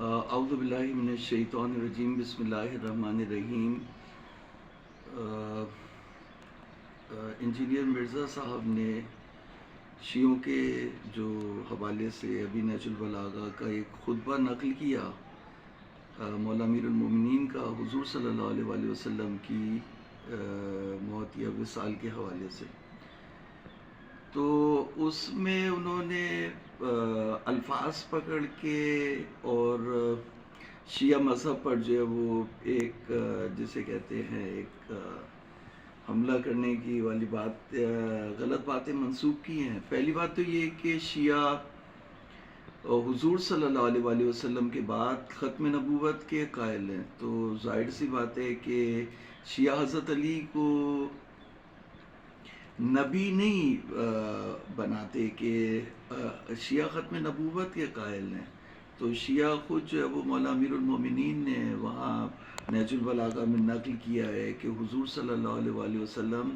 اعوذ باللہ من الشیطان الرجیم، بسم اللہ الرحمن الرحیم۔ انجینئر مرزا صاحب نے شیعوں کے جو حوالے سے ابھی نہج البلاغہ کا ایک خطبہ نقل کیا مولا امیر المومنین کا حضور صلی اللہ علیہ وآلہ وسلم کی موت یا وصال کے حوالے سے، تو اس میں انہوں نے الفاظ پکڑ کے اور شیعہ مذہب پر جو ہے وہ ایک جسے کہتے ہیں ایک حملہ کرنے کی والی بات، غلط باتیں منسوب کی ہیں۔ پہلی بات تو یہ کہ شیعہ حضور صلی اللہ علیہ وآلہ وسلم کے بعد ختم نبوت کے قائل ہیں، تو ظاہر سی بات ہے کہ شیعہ حضرت علی کو نبی نہیں بناتے، کہ شیعہ ختم نبوت کے قائل ہیں۔ تو شیعہ خود جو ہے وہ مولا امیر المومنین نے وہاں نہج البلاغہ میں نقل کیا ہے کہ حضور صلی اللہ علیہ وآلہ وسلم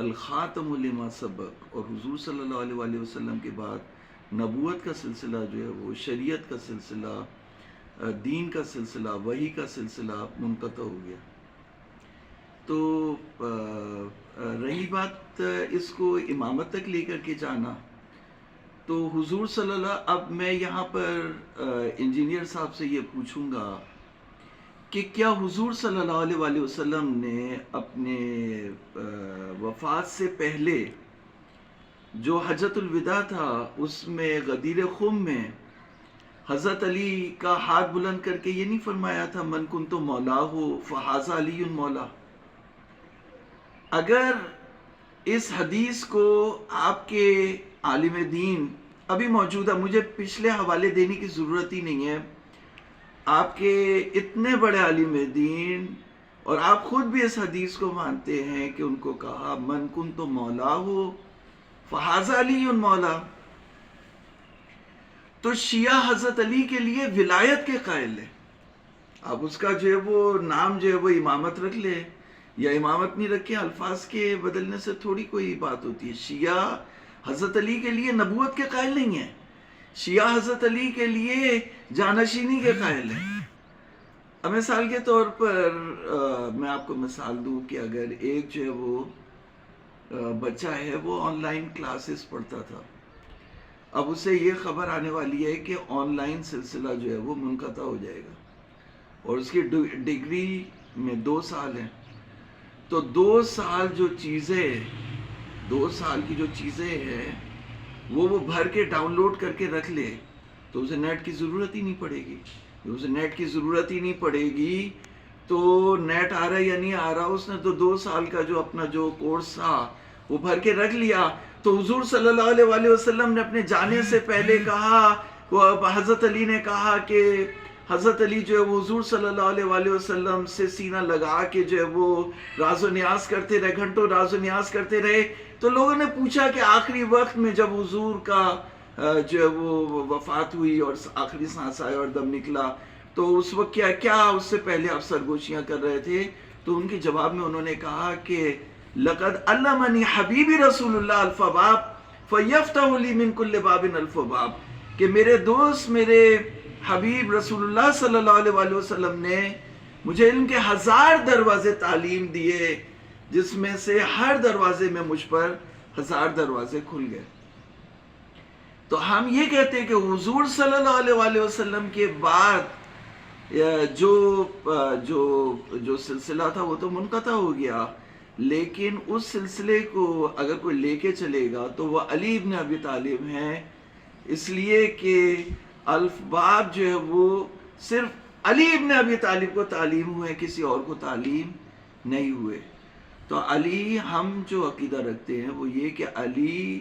الخاتم لما سبق، اور حضور صلی اللہ علیہ وآلہ وسلم کے بعد نبوت کا سلسلہ جو ہے وہ شریعت کا سلسلہ، دین کا سلسلہ، وحی کا سلسلہ منقطع ہو گیا۔ تو رہی بات اس کو امامت تک لے کر کے جانا، تو حضور صلی اللہ، اب میں یہاں پر انجینئر صاحب سے یہ پوچھوں گا کہ کیا حضور صلی اللہ علیہ وآلہ وسلم نے اپنے وفات سے پہلے جو حجۃ الوداع تھا اس میں غدیر خم میں حضرت علی کا ہاتھ بلند کر کے یہ نہیں فرمایا تھا من کنت مولاہ فہذا علی مولا؟ اگر اس حدیث کو آپ کے عالم دین ابھی موجودہ، مجھے پچھلے حوالے دینے کی ضرورت ہی نہیں ہے، آپ کے اتنے بڑے عالم دین اور آپ خود بھی اس حدیث کو مانتے ہیں کہ ان کو کہا من کنت مولاہ فہذا علی مولا، تو شیعہ حضرت علی کے لیے ولایت کے قائل ہیں۔ اب اس کا جو ہے وہ نام جو ہے وہ امامت رکھ لے یا امامت نہیں رکھے، الفاظ کے بدلنے سے تھوڑی کوئی بات ہوتی ہے۔ شیعہ حضرت علی کے لیے نبوت کے قائل نہیں ہیں، شیعہ حضرت علی کے لیے جانشینی کے قائل ہیں۔ اب مثال کے طور پر میں آپ کو مثال دوں کہ اگر ایک جو ہے وہ بچہ ہے وہ آن لائن کلاسز پڑھتا تھا، اب اسے یہ خبر آنے والی ہے کہ آن لائن سلسلہ جو ہے وہ منقطع ہو جائے گا، اور اس کی ڈگری میں 2 سال ہیں، تو 2 سال جو چیزیں، 2 سال کی جو چیزیں ہیں وہ بھر کے ڈاؤن لوڈ کر کے رکھ لے، تو اسے نیٹ کی ضرورت ہی نہیں پڑے گی۔ اسے نیٹ کی ضرورت ہی نہیں پڑے گی تو نیٹ آ رہا ہے یا نہیں آ رہا، اس نے تو 2 سال کا جو اپنا جو کورس تھا وہ بھر کے رکھ لیا۔ تو حضور صلی اللہ علیہ وآلہ وسلم نے اپنے جانے سے پہلے کہا، حضرت علی نے کہا کہ حضرت علی جو ہے وہ حضور صلی اللہ علیہ وآلہ وسلم سے سینہ لگا کے جو ہے وہ راز و نیاز کرتے رہے، گھنٹوں راز و نیاز کرتے رہے۔ تو لوگوں نے پوچھا کہ آخری وقت میں جب حضور کا جو ہے وہ وفات ہوئی اور آخری سانس آیا اور دم نکلا، تو اس وقت کیا اس سے پہلے آپ سرگوشیاں کر رہے تھے؟ تو ان کے جواب میں انہوں نے کہا کہ لقد علمنی حبیبی رسول اللہ الف باب فیفتح لی من کل باب الف باب، کہ میرے دوست، میرے حبیب رسول اللہ صلی اللہ علیہ وآلہ وسلم نے مجھے علم کے 1000 دروازے تعلیم دیے، جس میں سے ہر دروازے میں مجھ پر 1000 دروازے کھل گئے۔ تو ہم یہ کہتے ہیں کہ حضور صلی اللہ علیہ وآلہ وسلم کے بعد جو سلسلہ تھا وہ تو منقطع ہو گیا، لیکن اس سلسلے کو اگر کوئی لے کے چلے گا تو وہ علی ابن ابی طالب ہیں، اس لیے کہ الفباب جو ہے وہ صرف علی ابن ابی طالب کو تعلیم ہوئے، کسی اور کو تعلیم نہیں ہوئے۔ تو علی، ہم جو عقیدہ رکھتے ہیں وہ یہ کہ علی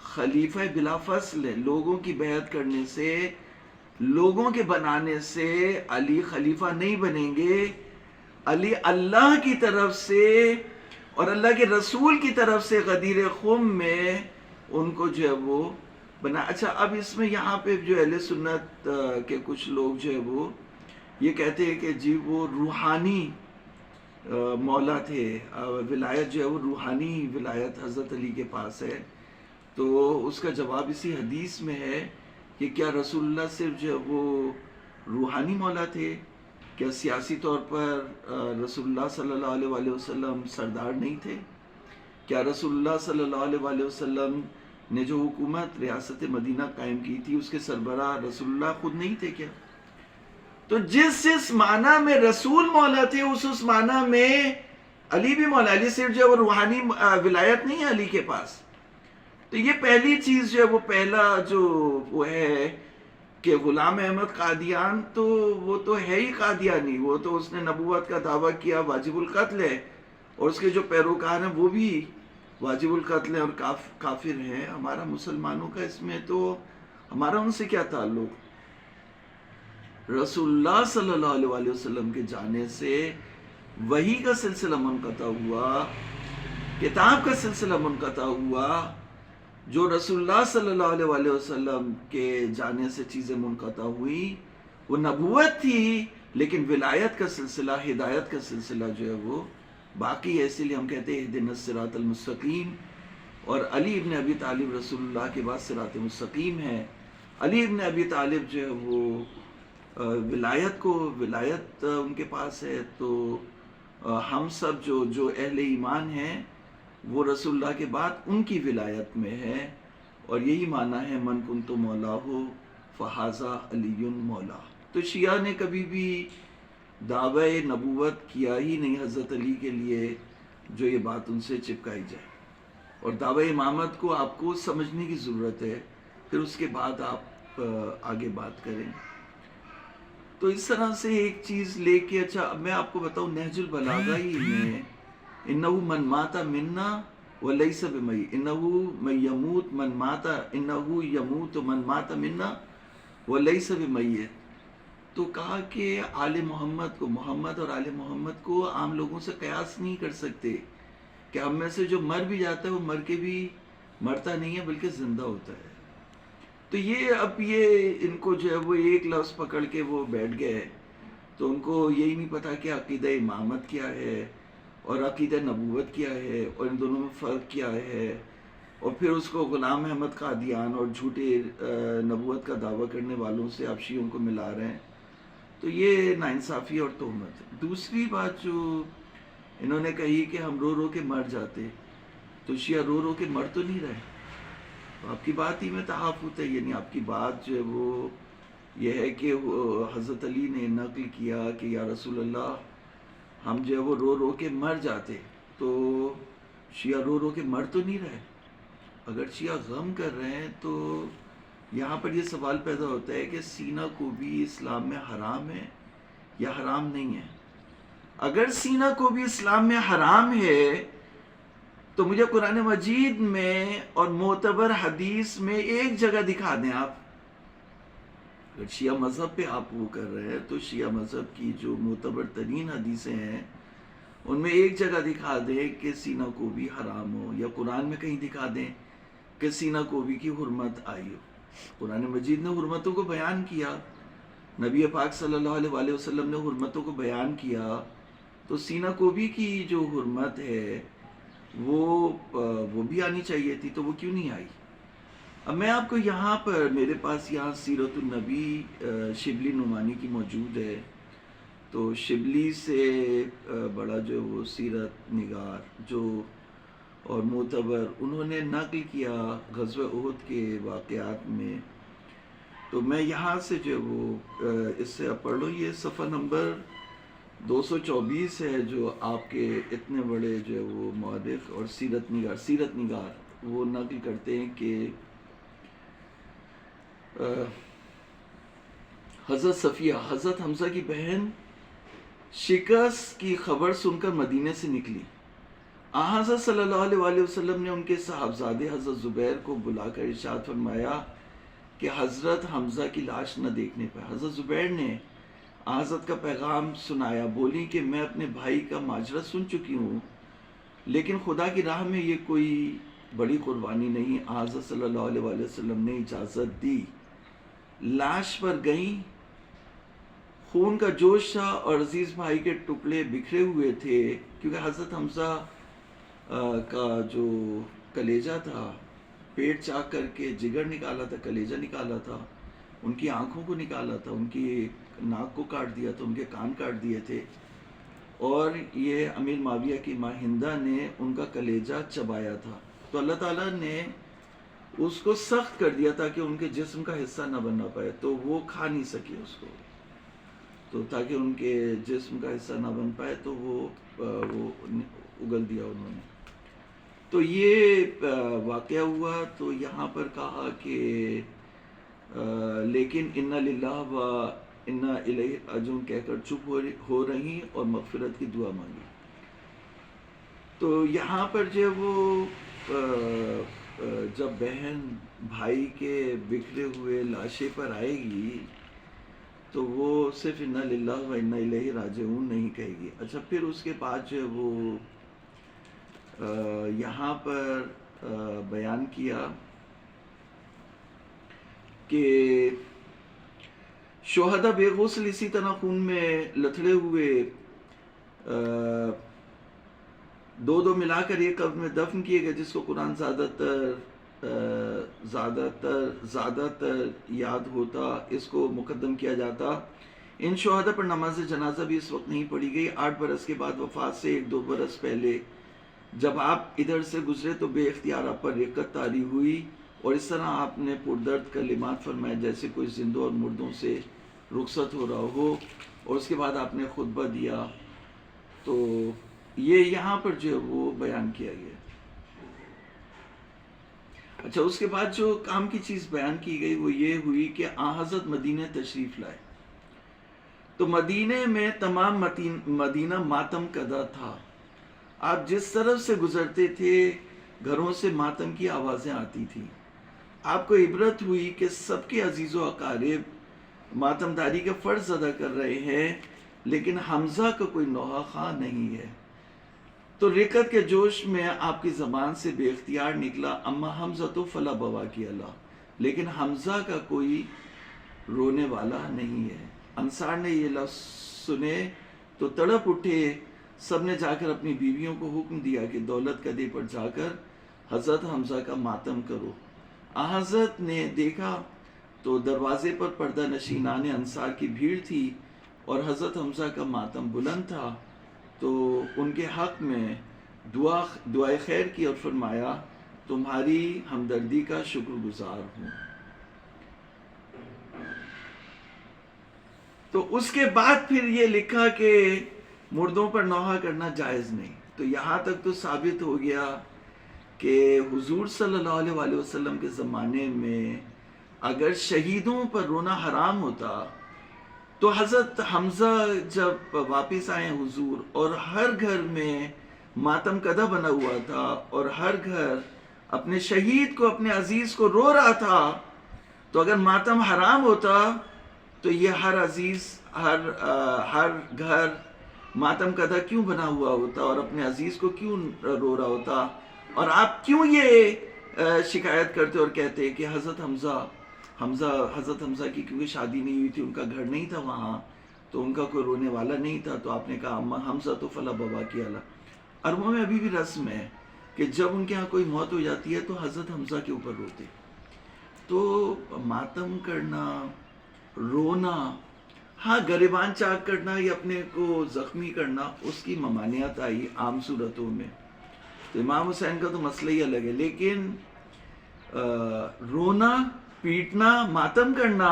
خلیفہ بلا فصل ہے، لوگوں کی بیعت کرنے سے، لوگوں کے بنانے سے علی خلیفہ نہیں بنیں گے۔ علی اللہ کی طرف سے اور اللہ کے رسول کی طرف سے غدیر خم میں ان کو جو ہے وہ بنا۔ اچھا، اب اس میں یہاں پہ جو اہل سنت کے کچھ لوگ جو ہے وہ یہ کہتے ہیں کہ جی وہ روحانی مولا تھے، ولایت جو ہے وہ روحانی ولایت حضرت علی کے پاس ہے، تو اس کا جواب اسی حدیث میں ہے کہ کیا رسول اللہ صرف جو ہے وہ روحانی مولا تھے؟ کیا سیاسی طور پر رسول اللہ صلی اللہ علیہ وآلہ وسلم سردار نہیں تھے؟ کیا رسول اللہ صلی اللہ علیہ وآلہ وسلم نے جو حکومت ریاست مدینہ قائم کی تھی اس کے سربراہ رسول اللہ خود نہیں تھے کیا؟ تو جس معنی میں رسول مولا تھے اس معنی میں علی بھی مولا. علی صرف جو ہے وہ روحانی ولایت نہیں ہے علی کے پاس. تو یہ پہلی چیز جو ہے وہ پہلا جو وہ ہے کہ غلام احمد قادیان تو وہ تو ہے ہی قادیانی, وہ تو اس نے نبوت کا دعویٰ کیا, واجب القتل ہے, اور اس کے جو پیروکار ہیں وہ بھی واجب القتل ہیں اور کافر ہیں. ہمارا مسلمانوں کا اس میں تو ہمارا ان سے کیا تعلق؟ رسول اللہ صلی اللہ علیہ وآلہ وسلم کے جانے سے وحی کا سلسلہ منقطع ہوا, کتاب کا سلسلہ منقطع ہوا. جو رسول اللہ صلی اللہ علیہ وآلہ وسلم کے جانے سے چیزیں منقطع ہوئی وہ نبوت تھی, لیکن ولایت کا سلسلہ, ہدایت کا سلسلہ جو ہے وہ باقی ہے. اسی لیے ہم کہتے ہیں اہدنا الصراط المستقیم, اور علی ابن ابی طالب رسول اللہ کے بعد صراط مستقیم ہے. علی ابن ابی طالب جو ہے وہ ولایت ان کے پاس ہے. تو ہم سب جو اہل ایمان ہیں وہ رسول اللہ کے بعد ان کی ولایت میں ہے, اور یہی معنی ہے من کنت مولاہ فہذا علی مولا. تو شیعہ نے کبھی بھی دعوی نبوت کیا ہی نہیں حضرت علی کے لیے جو یہ بات ان سے چپکائی جائے. اور دعوی امامت کو آپ کو سمجھنے کی ضرورت ہے, پھر اس کے بعد آپ آگے بات کریں. تو اس طرح سے ایک چیز لے کے, اچھا میں آپ کو بتاؤں نہج البلاغہ ہی میں انہو من مات منا ولیس بمیت, انہو من یموت من مات, انہو یموت من مات منا ولیس بمیت. تو کہا کہ آل محمد کو, محمد اور آل محمد کو عام لوگوں سے قیاس نہیں کر سکتے, کہ ہم میں سے جو مر بھی جاتا ہے وہ مر کے بھی مرتا نہیں ہے بلکہ زندہ ہوتا ہے. تو یہ اب یہ ان کو جو ہے وہ ایک لفظ پکڑ کے وہ بیٹھ گئے, تو ان کو یہی نہیں پتا کہ عقیدہ امامت کیا ہے اور عقیدہ نبوت کیا ہے, اور ان دونوں میں فرق کیا ہے. اور پھر اس کو غلام احمد قادیان اور جھوٹے نبوت کا دعویٰ کرنے والوں سے آپ شیعوں کو ملا رہے ہیں. تو یہ ناانصافی اور تہمت ہے. دوسری بات جو انہوں نے کہی کہ ہم رو رو کے مر جاتے, تو شیعہ رو رو کے مر تو نہیں رہے. تو آپ کی بات ہی میں تحافظ ہے, یعنی آپ کی بات جو ہے وہ یہ ہے کہ حضرت علی نے نقل کیا کہ یا رسول اللہ ہم جو ہے وہ رو رو کے مر جاتے, تو شیعہ رو رو کے مر تو نہیں رہے. اگر شیعہ غم کر رہے ہیں تو یہاں پر یہ سوال پیدا ہوتا ہے کہ سینہ کو بھی اسلام میں حرام ہے یا حرام نہیں ہے. اگر سینہ کو بھی اسلام میں حرام ہے تو مجھے قرآن مجید میں اور معتبر حدیث میں ایک جگہ دکھا دیں آپ. اگر شیعہ مذہب پہ آپ وہ کر رہے ہیں تو شیعہ مذہب کی جو معتبر ترین حدیثیں ہیں ان میں ایک جگہ دکھا دیں کہ سینہ کو بھی حرام ہو, یا قرآن میں کہیں دکھا دیں کہ سینہ کو بھی کی حرمت آئی ہو. قرآن مجید نے حرمتوں کو بیان کیا, نبی پاک صلی اللہ علیہ وآلہ وسلم نے حرمتوں کو بیان کیا, تو سینہ کو بھی کی جو حرمت ہے وہ بھی آنی چاہیے تھی, تو وہ کیوں نہیں آئی؟ اب میں آپ کو یہاں پر میرے پاس یہاں سیرت النبی شبلی نعمانی کی موجود ہے. تو شبلی سے بڑا جو وہ سیرت نگار جو اور معتبر, انہوں نے نقل کیا غزوہ احد کے واقعات میں. تو میں یہاں سے جو وہ اس سے پڑھ لو, یہ صفحہ نمبر 224 ہے جو آپ کے اتنے بڑے جو ہے وہ مورخ اور سیرت نگار وہ نقل کرتے ہیں کہ حضرت صفیہ حضرت حمزہ کی بہن شکست کی خبر سن کر مدینے سے نکلی. حضرت صلی اللہ علیہ وآلہ وسلم نے ان کے صاحبزادے حضرت زبیر کو بلا کر ارشاد فرمایا کہ حضرت حمزہ کی لاش نہ دیکھنے پر. حضرت زبیر نے حضرت کا پیغام سنایا, بولی کہ میں اپنے بھائی کا ماجرا سن چکی ہوں, لیکن خدا کی راہ میں یہ کوئی بڑی قربانی نہیں. حضرت صلی اللہ علیہ وآلہ وسلم نے اجازت دی, لاش پر گئیں, خون کا جوش تھا اور عزیز بھائی کے ٹکڑے بکھرے ہوئے تھے, کیونکہ حضرت حمزہ کا جو کلیجہ تھا پیٹ چاک کر کے جگر نکالا تھا, کلیجہ نکالا تھا, ان کی آنکھوں کو نکالا تھا، ان کی ناک کو کاٹ دیا تھا، ان کے کان کاٹ دیے تھے، اور یہ امیر معاویہ کی ماں ہندہ نے ان کا کلیجہ چبایا تھا. تو اللہ تعالیٰ نے اس کو سخت کر دیا تاکہ ان کے جسم کا حصہ نہ بننا پائے، تو وہ کھا نہیں سکے اس کو. تو تاکہ ان کے جسم کا حصہ نہ بن پائے تو وہ اگل دیا انہوں نے. تو یہ واقعہ ہوا. تو یہاں پر کہا کہ لیکن انا للہ و انا الیہ راجعون کہہ کر چپ ہو رہی اور مغفرت کی دعا مانگی. تو یہاں پر جو وہ جب بہن بھائی کے بکھرے ہوئے لاشے پر آئے گی تو وہ صرف انا للہ و انا الیہ راجعون نہیں کہے گی. اچھا، پھر اس کے بعد جو وہ یہاں پر بیان کیا کہ شہداء بے غسل اسی طرح خون میں لتھڑے ہوئے دو ملا کر ایک قبر میں دفن کیے گئے، جس کو قرآن زیادہ تر یاد ہوتا اس کو مقدم کیا جاتا. ان شہداء پر نماز جنازہ بھی اس وقت نہیں پڑھی گئی. 8 برس کے بعد وفات سے 1-2 برس پہلے جب آپ ادھر سے گزرے تو بے اختیار آپ پر رقت طاری ہوئی، اور اس طرح آپ نے پردرد کلمات فرمائے جیسے کوئی زندوں اور مردوں سے رخصت ہو رہا ہو، اور اس کے بعد آپ نے خطبہ دیا. تو یہ یہاں پر جو ہے وہ بیان کیا گیا. اچھا، اس کے بعد جو کام کی چیز بیان کی گئی وہ یہ ہوئی کہ حضرت مدینہ تشریف لائے. تو مدینے میں تمام مدینہ ماتم کدا تھا. آپ جس طرف سے گزرتے تھے گھروں سے ماتم کی آوازیں آتی تھی. آپ کو عبرت ہوئی کہ سب کے عزیز و اقارب ماتم داری کا فرض ادا کر رہے ہیں، لیکن حمزہ کا کوئی نوحہ خواہ نہیں ہے. تو رقت کے جوش میں آپ کی زبان سے بے اختیار نکلا اما حمزہ تو فلا بوا کی اللہ، لیکن حمزہ کا کوئی رونے والا نہیں ہے. انصار نے یہ لفظ سنے تو تڑپ اٹھے. سب نے جا کر اپنی بیویوں کو حکم دیا کہ دولت قدے پر جا کر حضرت حمزہ کا ماتم کرو. حضرت نے دیکھا تو دروازے پر پردہ نشینان انصار کی بھیڑ تھی اور حضرت حمزہ کا ماتم بلند تھا. تو ان کے حق میں دعائے خیر کی اور فرمایا تمہاری ہمدردی کا شکر گزار ہوں. تو اس کے بعد پھر یہ لکھا کہ مردوں پر نوحہ کرنا جائز نہیں. تو یہاں تک تو ثابت ہو گیا کہ حضور صلی اللہ علیہ وآلہ وسلم کے زمانے میں اگر شہیدوں پر رونا حرام ہوتا تو حضرت حمزہ جب واپس آئے حضور اور ہر گھر میں ماتم کدہ بنا ہوا تھا اور ہر گھر اپنے شہید کو اپنے عزیز کو رو رہا تھا، تو اگر ماتم حرام ہوتا تو یہ ہر عزیز ہر گھر ماتم کدہ کیوں بنا ہوا ہوتا اور اپنے عزیز کو کیوں رو رہا ہوتا؟ اور آپ کیوں یہ شکایت کرتے اور کہتے کہ حضرت حمزہ کی کیونکہ شادی نہیں ہوئی تھی، ان کا گھر نہیں تھا وہاں، تو ان کا کوئی رونے والا نہیں تھا. تو آپ نے کہا اما حمزہ تو فلا بوا کی اللہ. عربوں میں ابھی بھی رسم ہے کہ جب ان کے ہاں کوئی موت ہو جاتی ہے تو حضرت حمزہ کے اوپر روتے. تو ماتم کرنا، رونا، ہاں گریبان چاک کرنا یا اپنے کو زخمی کرنا اس کی ممانعت آئی عام صورتوں میں. تو امام حسین کا تو مسئلہ ہی الگ ہے، لیکن رونا، پیٹنا، ماتم کرنا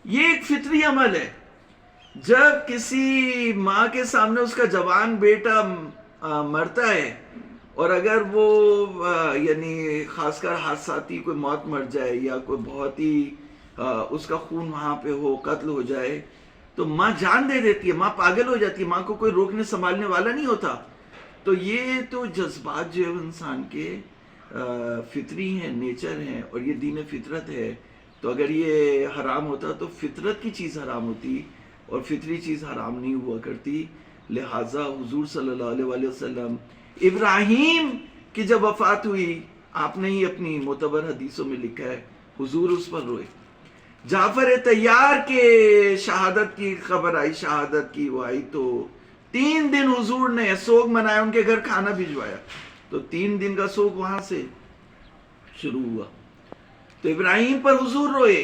یہ ایک فطری عمل ہے. جب کسی ماں کے سامنے اس کا جوان بیٹا مرتا ہے اور اگر وہ یعنی خاص کر حادثاتی کوئی موت مر جائے یا کوئی بہت ہی اس کا خون وہاں پہ ہو، قتل ہو جائے، تو ماں جان دے دیتی ہے، ماں پاگل ہو جاتی ہے، ماں کو کوئی روکنے سنبھالنے والا نہیں ہوتا. تو یہ تو جذبات جو ہے انسان کے فطری ہیں، نیچر ہیں، اور یہ دین فطرت ہے. تو اگر یہ حرام ہوتا تو فطرت کی چیز حرام ہوتی اور فطری چیز حرام نہیں ہوا کرتی. لہٰذا حضور صلی اللہ علیہ وآلہ وسلم، ابراہیم کی جب وفات ہوئی، آپ نے ہی اپنی معتبر حدیثوں میں لکھا ہے حضور اس پر روئے. جعفر طیار کے شہادت کی خبر آئی، شہادت کی وہ آئی تو 3 دن حضور نے سوگ منایا، ان کے گھر کھانا بھجوایا. تو 3 دن کا سوگ وہاں سے شروع ہوا. تو ابراہیم پر حضور روئے،